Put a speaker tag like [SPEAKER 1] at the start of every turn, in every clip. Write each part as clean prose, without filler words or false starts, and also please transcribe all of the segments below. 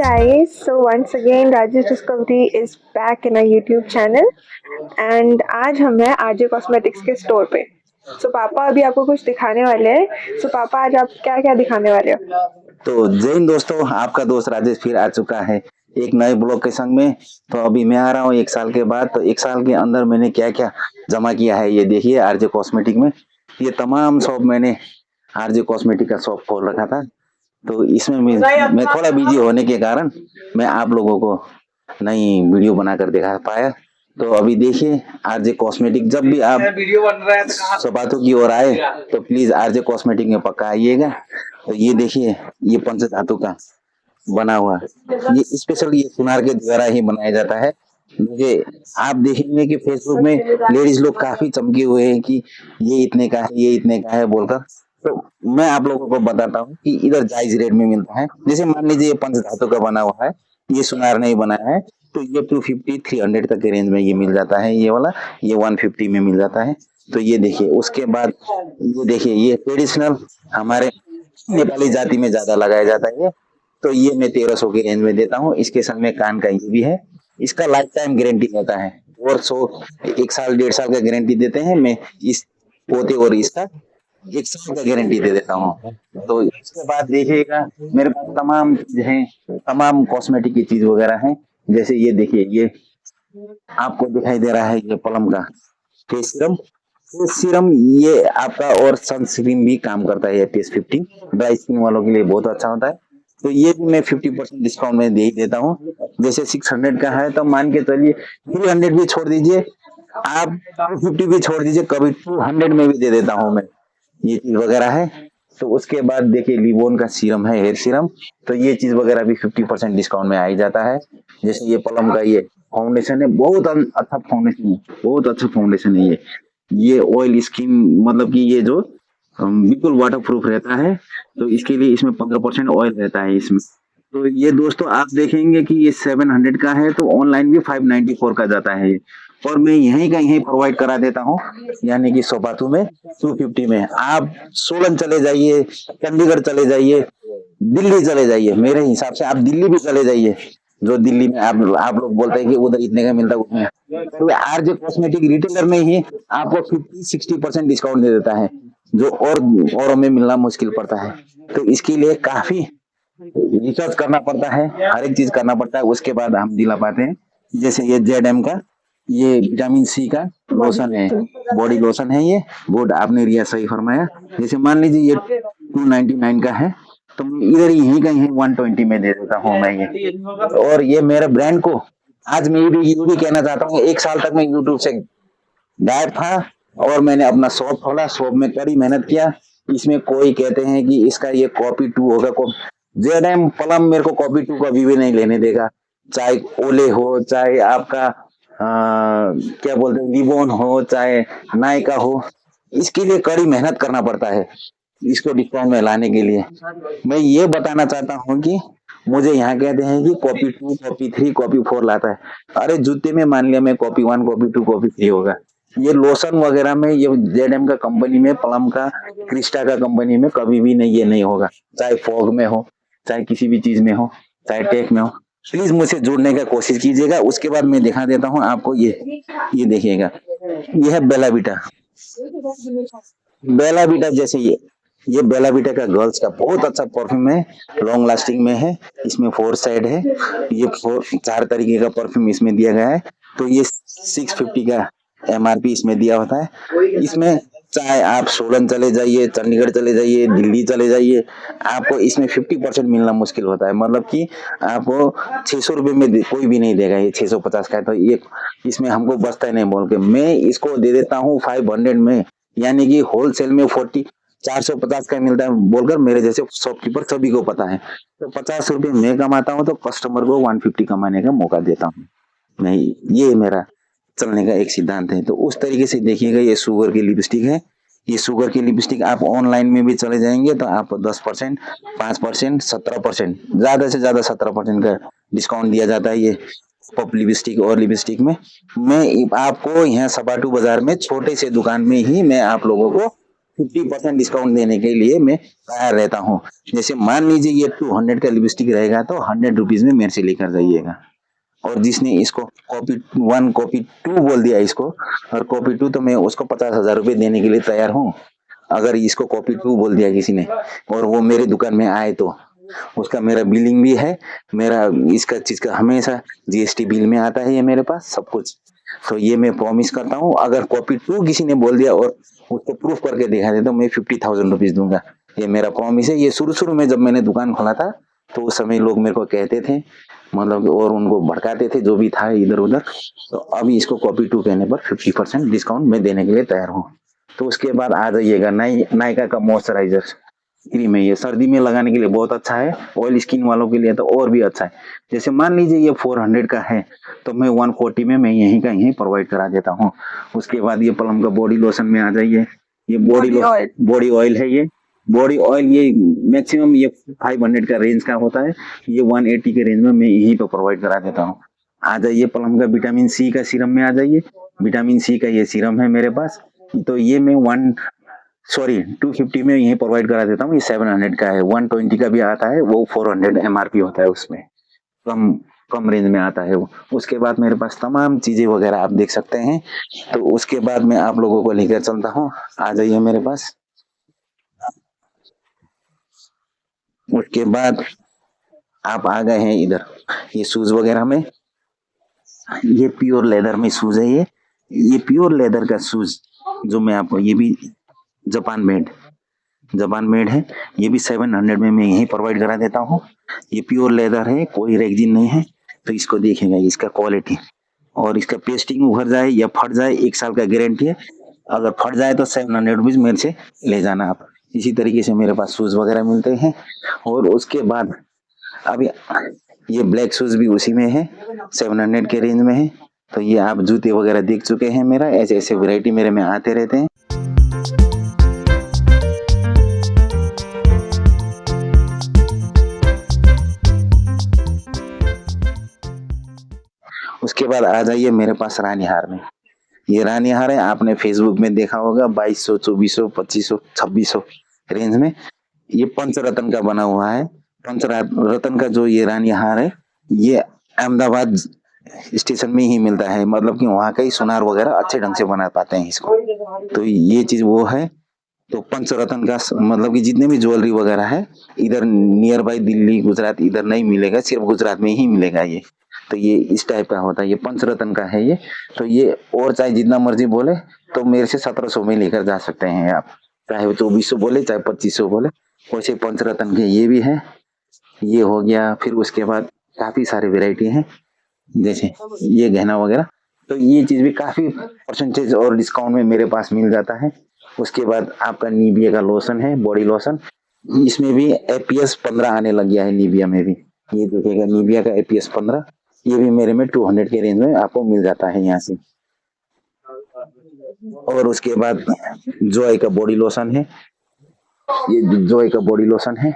[SPEAKER 1] guys, so once again Rajesh Discovery is back in our YouTube channel and आज हम हैं RJ cosmetics के store पे। पापा अभी आपको कुछ दिखाने वाले हैं। पापा आज आप क्या क्या दिखाने वाले हो?
[SPEAKER 2] तो जय हिंद दोस्तों, आपका दोस्त राजेश फिर आ चुका है एक नए ब्लॉग के संग में। तो अभी मैं आ रहा हूँ 1 साल के बाद। तो 1 साल के अंदर मैंने क्या क्या जमा किया है ये देखिए आरजे कॉस्मेटिक में। ये तमाम शॉप मैंने आरजे कॉस्मेटिक का शॉप खोल रखा था। तो इसमें मैं थोड़ा बिजी होने के कारण मैं आप लोगों को नई वीडियो बनाकर दिखा पाया। तो अभी देखिए आरजे कॉस्मेटिक, जब भी आप सौगातों की ओर आए तो प्लीज आरजे कॉस्मेटिक में पक्का आइएगा। तो ये देखिए ये पंचधातु का बना हुआ, ये स्पेशल ये सुनार के द्वारा ही बनाया जाता है। मुझे आप देखेंगे कि फेसबुक में लेडीज लोग काफी चमके हुए हैं कि ये इतने का है, ये इतने का है बोलकर। तो मैं आप लोगों को बताता हूँ कि इधर जायज रेट में मिलता है। जैसे मान लीजिए ये पंचधातु का बना हुआ है, ये सुनार नहीं बनाया है, तो ये 250 300 तक के रेंज में ये मिल जाता है। ये वाला ये 150 में मिल जाता है। तो ये देखिए, उसके बाद ये देखिए ये ट्रेडिशनल हमारे नेपाली जाति में ज्यादा लगाया जाता है। तो ये मैं 1300 की रेंज में देता हूँ। इसके संग में कान का ये भी है, इसका लाइफ टाइम गारंटी रहता है और 1 साल 1.5 साल का गारंटी देते हैं। मैं इस पोते और इसका 1 साल का गारंटी दे देता हूँ। तो इसके बाद देखिएगा मेरे पास तमाम चीज है, तमाम कॉस्मेटिक की चीज वगैरह है। जैसे ये देखिए, ये आपको दिखाई दे रहा है ये प्लम का फेस सीरम। फेस सीरम ये आपका और सनस्क्रीन भी काम करता है। ये PS50 ड्राई स्किन वालों के लिए बहुत अच्छा होता है। तो ये भी मैं 50% डिस्काउंट में दे ही देता हूँ। जैसे 600 का है तो मान के चलिए 300 भी छोड़ दीजिए, आप 250 भी छोड़ दीजिए, कभी 200 में भी दे देता हूँ मैं। ये चीज वगैरह है। तो उसके बाद देखिए लिबोन का सीरम है, हेयर सीरम। तो ये चीज वगैरह भी 50% डिस्काउंट में आ ही जाता है। जैसे ये प्लम का ये फाउंडेशन है, बहुत अच्छा फाउंडेशन है, बहुत अच्छा फाउंडेशन है ये ऑयल स्किन, मतलब कि ये जो बिल्कुल वाटर प्रूफ रहता है। तो इसके लिए इसमें 15% ऑयल रहता है इसमें। तो ये दोस्तों आप देखेंगे कि ये 700 का है, तो ऑनलाइन भी 594 का जाता है। और मैं यहीं का यहीं प्रोवाइड करा देता हूँ, यानी कि सोपातू में 250 में। आप सोलन चले जाइए, चंडीगढ़ चले जाइए, दिल्ली चले जाइए, मेरे हिसाब से आप दिल्ली भी चले जाइए। जो दिल्ली में आप लोग बोलते हैं कि उधर इतने का मिलता है, तो आरजे कॉस्मेटिक रिटेलर में ही आपको 50-60% डिस्काउंट दे देता है, जो और में मिलना मुश्किल पड़ता है। तो इसके लिए काफी रिसर्च करना पड़ता है, हर एक चीज करना पड़ता है, उसके बाद हम दिला पाते हैं। जैसे ये ZM का ये विटामिन C का लोशन है, बॉडी लोशन है ये। गुड, आपने रिया सही फरमाया। जैसे मान लीजिए ये 299 का है, तो इधर यहीं का यहीं 120 में दे देता हूँ मैं ये। और ये मेरे ब्रांड को आज मैं ये भी कहना चाहता हूँ, 1 साल तक मैं यूट्यूब से गायब था और मैंने अपना शॉप खोला, शॉप में कड़ी मेहनत किया। इसमें कोई कहते हैं कि इसका ये कॉपी 2 होगा, ZM प्लम मेरे को कॉपी 2 कभी भी नहीं लेने देगा। चाहे ओले हो, चाहे आपका क्या बोलते हैं लिबोन हो, चाहे नायका हो, इसके लिए कड़ी मेहनत करना पड़ता है इसको डिस्काउंट में लाने के लिए। मैं ये बताना चाहता हूँ कि मुझे यहाँ कहते हैं कि कॉपी 2 कॉपी 3 कॉपी 4 लाता है। अरे जूते में मान लिया मैं कॉपी 1 कॉपी 2 कॉपी 3 होगा। ये लोशन वगैरह में ये ZM का कंपनी में, प्लम का, क्रिस्टा का कंपनी में कभी भी नहीं, ये नहीं होगा। चाहे फॉग में हो, चाहे किसी भी चीज में हो, चाहे टेक में हो, प्लीज मुझसे जुड़ने का कोशिश कीजिएगा। उसके बाद मैं दिखा देता हूँ आपको ये देखिएगा, ये है बेलाविटा। बेलाविटा जैसे ये बेलाविटा का गर्ल्स का बहुत अच्छा परफ्यूम है, लॉन्ग लास्टिंग में है। इसमें 4 साइड है, ये 4 तरीके का परफ्यूम इसमें दिया गया है। तो ये 650 का MRP इसमें दिया होता है। इसमें चाहे आप सोलन चले जाइए, चंडीगढ़ चले जाइए, दिल्ली चले जाइए, आपको इसमें 50% मिलना मुश्किल होता है। मतलब कि आपको 600 रुपये में कोई भी नहीं देगा, ये 650 का है। तो ये इसमें हमको बचता है नहीं बोल के मैं इसको दे देता हूँ 500 में, यानी कि होलसेल में 450 का मिलता है बोलकर मेरे जैसे शॉपकीपर सभी को पता है। तो 50 रुपये मैं कमाता हूँ तो कस्टमर को 150 कमाने का मौका देता हूँ। नहीं, ये मेरा चलने का एक सिद्धांत है। तो उस तरीके से देखिएगा, ये शुगर की लिपस्टिक है। ये शुगर की लिपस्टिक आप ऑनलाइन में भी चले जाएंगे तो आपको 10%, 5%, 17%, ज्यादा से ज्यादा 17% का डिस्काउंट दिया जाता है ये पप लिपस्टिक और लिपस्टिक में। मैं आपको यहाँ सपाटू बाजार में छोटे से दुकान में ही मैं आप लोगों को 50% डिस्काउंट देने के लिए मैं तैयार रहता हूँ। जैसे मान लीजिए ये 200 का लिपस्टिक रहेगा तो 100 रुपीज में मेरे से लेकर जाइएगा। और जिसने इसको कॉपी 1 कॉपी 2 बोल दिया इसको, और कॉपी 2 तो मैं उसको 50,000 रुपये देने के लिए तैयार हूँ। अगर इसको कॉपी 2 बोल दिया किसी ने और वो मेरे दुकान में आए तो उसका मेरा बिलिंग भी है, मेरा इसका चीज का हमेशा जीएसटी बिल में आता है ये मेरे पास सब कुछ। तो ये मैं प्रॉमिस करता हूँ, अगर कॉपी 2 किसी ने बोल दिया और उसको प्रूफ करके दिखा दे तो मैं 50,000 रुपीज दूंगा। ये मेरा प्रॉमिस है। ये शुरू शुरू में जब मैंने दुकान खोला था तो उस समय लोग मेरे को कहते थे, मतलब और उनको भड़काते थे जो भी था इधर उधर। तो अभी इसको कॉपी 2 कहने पर 50% डिस्काउंट मैं देने के लिए तैयार हूँ। तो उसके बाद आ जाइएगा नायका का मॉइस्चराइजर फ्री में। ये सर्दी में लगाने के लिए बहुत अच्छा है, ऑयल स्किन वालों के लिए तो और भी अच्छा है। जैसे मान लीजिए ये 400 का है तो मैं 140 में मैं यहीं का यहीं प्रोवाइड करा देता हूँ। उसके बाद ये प्लम का बॉडी लोशन में आ जाइए। ये बॉडी ऑयल है। ये बॉडी ऑयल ये मैक्सिमम ये 500 का रेंज का होता है, ये 180 के रेंज में मैं यहीं पे प्रोवाइड करा देता हूँ। आ जाइए प्लम का विटामिन सी का सीरम में आ जाइए। विटामिन सी का ये सीरम है मेरे पास, तो ये मैं 250 में यही प्रोवाइड करा देता हूँ। ये 700 का है। 120 का भी आता है, वो 400 एमआरपी होता है, उसमें कम कम रेंज में आता है वो। उसके बाद मेरे पास तमाम चीजें वगैरह आप देख सकते हैं। तो उसके बाद मैं आप लोगों को लेकर चलता हूँ, आ जाइए मेरे पास। उसके बाद आप आ गए हैं इधर, ये शूज वगैरह में, ये प्योर लेदर में शूज है। ये प्योर लेदर का शूज जो मैं आपको, ये भी जापान मेड है। ये भी 700 में मैं यही प्रोवाइड करा देता हूँ। ये प्योर लेदर है, कोई रेगजिन नहीं है। तो इसको देखेंगे इसका क्वालिटी, और इसका पेस्टिंग उभर जाए या फट जाए 1 साल का गारंटी है। अगर फट जाए तो 700 रुपीज मेरे से ले जाना आप। इसी तरीके से मेरे पास शूज वगैरह मिलते हैं। और उसके बाद अभी ये ब्लैक शूज भी उसी में है, 700 के रेंज में है। तो ये आप जूते वगैरह देख चुके हैं मेरा, ऐसे ऐसे वैरायटी मेरे में आते रहते हैं। उसके बाद आ जाइए मेरे पास रानी हार में। ये रानी हार है, आपने फेसबुक में देखा होगा 2200, 2400, 2500, 2600 रेंज में। ये पंचरत्न का बना हुआ है। पंचरत्न का जो ये रानी हार है, ये अहमदाबाद स्टेशन में ही मिलता है, मतलब कि वहाँ का ही सुनार वगैरह अच्छे ढंग से बना पाते हैं इसको। तो ये चीज वो है। तो पंचरत्न का मतलब कि जितने भी ज्वेलरी वगैरह है इधर नियर बाई दिल्ली गुजरात इधर नहीं मिलेगा, सिर्फ गुजरात में ही मिलेगा ये। तो ये इस टाइप का होता है, ये पंचरत्न का है ये। तो ये और चाहे जितना मर्जी बोले तो मेरे से 1700 में लेकर जा सकते हैं आप, चाहे वो 2400 बोले चाहे 2500 बोले। वैसे पंचरत्न के ये भी है। ये हो गया। फिर उसके बाद काफी सारी वेराइटी है, जैसे ये गहना वगैरह। तो ये चीज भी काफी परसेंटेज और डिस्काउंट में मेरे पास मिल जाता है। उसके बाद आपका निविया का लोशन है, बॉडी लोशन। इसमें भी एपीएस 15 आने लग गया है निविया में भी। ये देखिएगा निविया का एपीएस 15, ये भी मेरे में 200 के रेंज में आपको मिल जाता है यहाँ से। और उसके बाद जॉय का बॉडी लोशन है। ये जॉय का बॉडी लोशन है।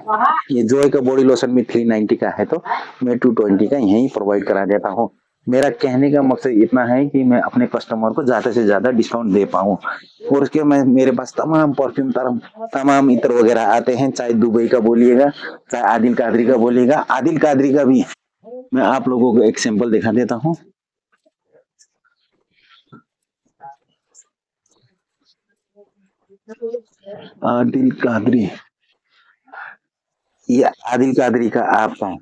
[SPEAKER 2] ये जॉय का बॉडी लोशन में 390 का है, तो मैं 220 का यही प्रोवाइड करा देता हूँ। मेरा कहने का मकसद इतना है कि मैं अपने कस्टमर को ज्यादा से ज्यादा डिस्काउंट दे पाऊँ। और उसके मेरे पास तमाम परफ्यूम तमाम इत्र वगैरह आते हैं, चाहे दुबई का बोलिएगा चाहे आदिल कादरी का बोलिएगा। आदिल कादरी का भी मैं आप लोगों को एक सैंपल दिखा देता हूँ। आदिल कादरी, ये आदिल कादरी का आपका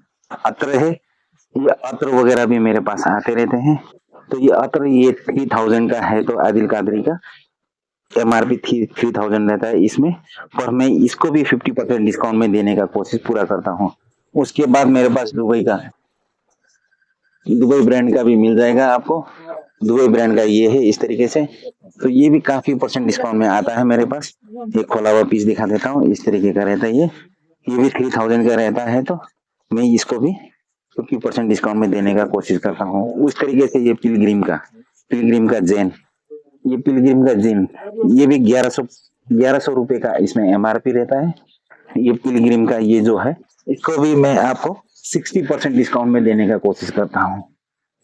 [SPEAKER 2] अत्र है। ये अत्र वगैरह भी मेरे पास आते रहते हैं। तो ये अत्र ये 3000 का है। तो आदिल कादरी का एमआरपी 3000 रहता है इसमें, पर मैं इसको भी 50% डिस्काउंट में देने का कोशिश पूरा करता हूँ। उसके बाद मेरे पास दुबई का है, दुबई ब्रांड का भी मिल जाएगा आपको। दुबई ब्रांड का ये है इस तरीके से। तो ये भी काफी परसेंट डिस्काउंट में आता है मेरे पास। एक खोला हुआ पीस दिखा देता हूँ, इस तरीके का रहता है। ये भी 3000 का रहता है। तो मैं इसको भी 50% डिस्काउंट में देने का कोशिश करता हूँ। उस तरीके से ये पिलग्रिम का जैन, ये पिलग्रिम का जैन, ये भी 1100 रुपए का इसमें एमआरपी रहता है। ये पिलग्रिम का ये जो है, इसको भी मैं आपको 60% डिस्काउंट में देने का कोशिश करता हूँ।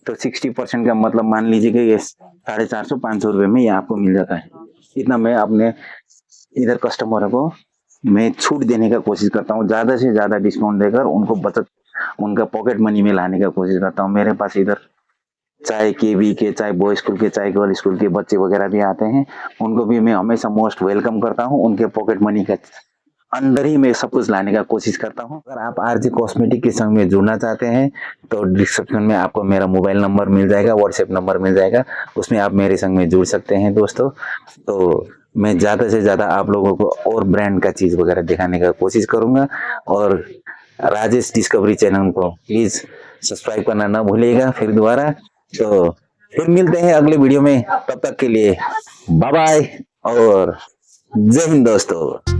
[SPEAKER 2] तो 60% का मतलब मान लीजिए कि ये 450-500 रुपए में ये आपको मिल जाता है। इतना मैं अपने इधर कस्टमरों को मैं छूट देने का कोशिश करता हूँ, ज़्यादा से ज़्यादा डिस्काउंट देकर उनको बचत, उनका पॉकेट मनी में लाने का कोशिश करता हूँ। मेरे पास इधर चाहे केवी के, चाहे बॉय स्कूल के, चाहे गर्ल स्कूल के बच्चे वगैरह भी आते हैं, उनको भी मैं हमेशा मोस्ट वेलकम करता हूँ। उनके पॉकेट मनी का अंदर ही मैं सब कुछ लाने का कोशिश करता हूँ। अगर आप आरजे कॉस्मेटिक के संग में जुड़ना चाहते हैं तो डिस्क्रिप्शन में आपको मेरा मोबाइल नंबर मिल जाएगा, व्हाट्सएप नंबर मिल जाएगा, उसमें आप मेरे संग में जुड़ सकते हैं दोस्तों। तो मैं ज़्यादा से ज़्यादा आप लोगों को और ब्रांड का चीज़ वगैरह दिखाने का कोशिश करूँगा। और राजेश डिस्कवरी चैनल को प्लीज़ सब्सक्राइब करना ना भूलिएगा फिर दोबारा। तो फिर मिलते हैं अगले वीडियो में, तब तक के लिए बाय बाय और जय हिंद दोस्तों।